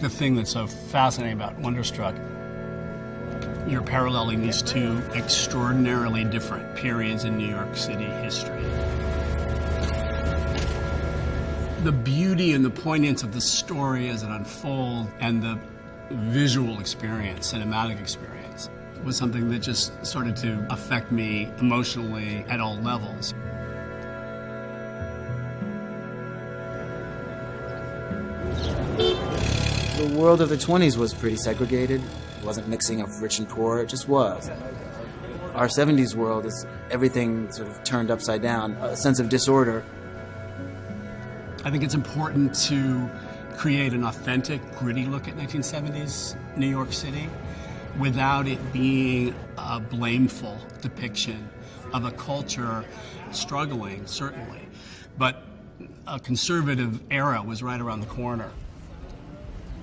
The thing that's so fascinating about Wonderstruck, you're paralleling these two extraordinarily different periods in New York City history. The beauty and the poignance of the story as it unfolds and the visual experience, cinematic experience, was something that just started to affect me emotionally at all levels. The world of the 20s was pretty segregated. It wasn't mixing of rich and poor, it just was. Our 70s world is everything sort of turned upside down, a sense of disorder. I think it's important to create an authentic, gritty look at 1970s New York City without it being a blameful depiction of a culture struggling, certainly, but a conservative era was right around the corner.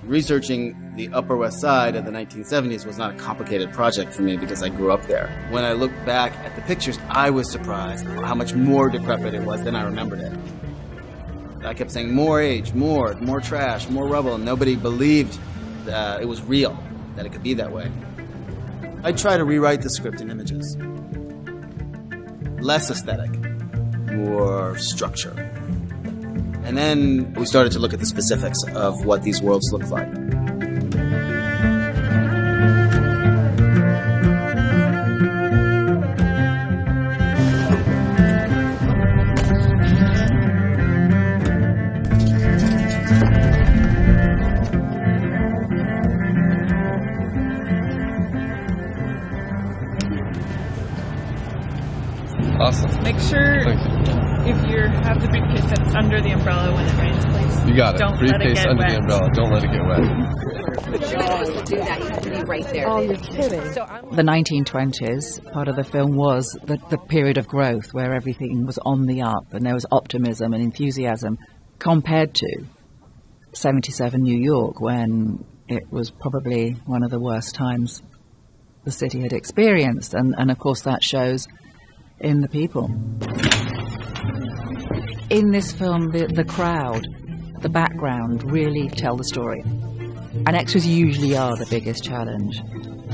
Researching the Upper West Side of the 1970s was not a complicated project for me because I grew up there. When I look back at the pictures, I was surprised how much more decrepit it was than I remembered it. I kept saying more age, more trash, more rubble, and nobody believed that it was real, that it could be that way. I try to rewrite the script in images. Less aesthetic, more structure. And then we started to look at the specifics of what these worlds look like. Awesome. Make sure if you have the briefcase that's under the umbrella when it rains, please. You got it. Don't Briefcase let it get under wet. the umbrella. Don't let it get wet. But you're not supposed to do that. You have to be right there. Oh, you're kidding. The 1920s, part of the film was the period of growth where everything was on the up and there was optimism and enthusiasm compared to 77 New York, when it was probably one of the worst times the city had experienced. And of course that shows in the people. In this film, the crowd, the background really tell the story. And extras usually are the biggest challenge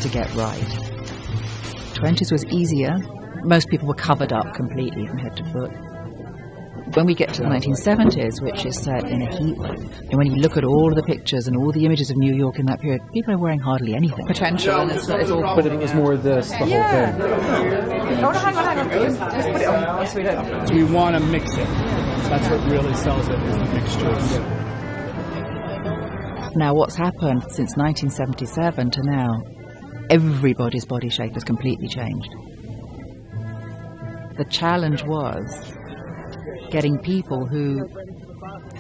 to get right. 20s was easier. Most people were covered up completely from head to foot. When we get to the 1970s, which is set in a heat wave, and when you look at all of the pictures and all the images of New York in that period, people are wearing hardly anything. Potential, and it's all... But it was more this, the whole thing. Oh, no, hang on. Just put it on. Sweet it. We want to mix it. That's what really sells it, is the mixtures. Now, what's happened since 1977 to now, everybody's body shape has completely changed. The challenge was getting people who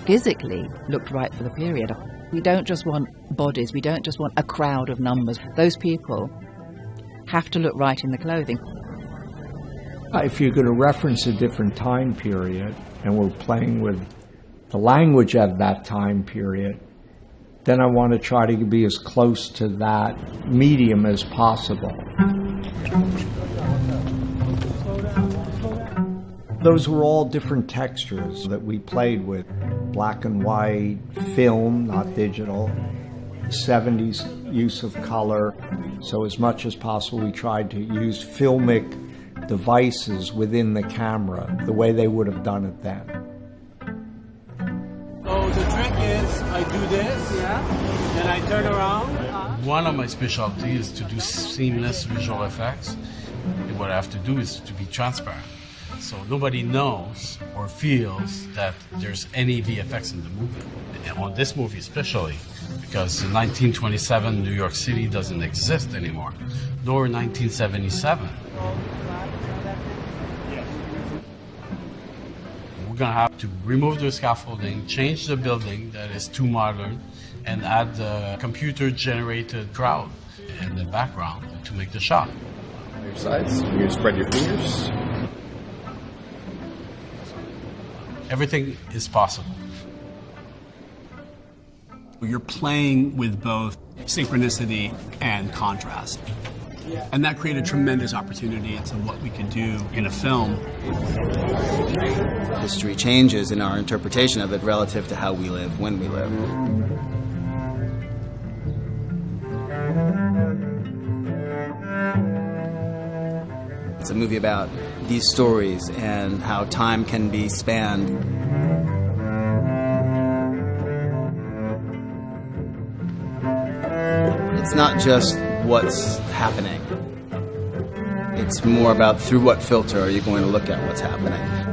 physically looked right for the period. We don't just want bodies, we don't just want a crowd of numbers. Those people have to look right in the clothing. If you're going to reference a different time period, and we're playing with the language of that time period, then I want to try to be as close to that medium as possible. Those were all different textures that we played with. Black and white, film, not digital, 70s use of color. So as much as possible, we tried to use filmic devices within the camera, the way they would have done it then. So the trick is, I do this, then I turn around. One of my specialties is to do seamless visual effects. And what I have to do is to be transparent. So nobody knows or feels that there's any VFX in the movie. And on this movie especially, because in 1927 New York City doesn't exist anymore, nor 1977. We're going to have to remove the scaffolding, change the building that is too modern, and add the computer-generated crowd in the background to make the shot. Your sides. You spread your fingers. Everything is possible. You're playing with both synchronicity and contrast. And that created a tremendous opportunity into what we could do in a film. History changes in our interpretation of it relative to how we live when we live. It's a movie about these stories and how time can be spanned. It's not just what's happening. It's more about through what filter are you going to look at what's happening.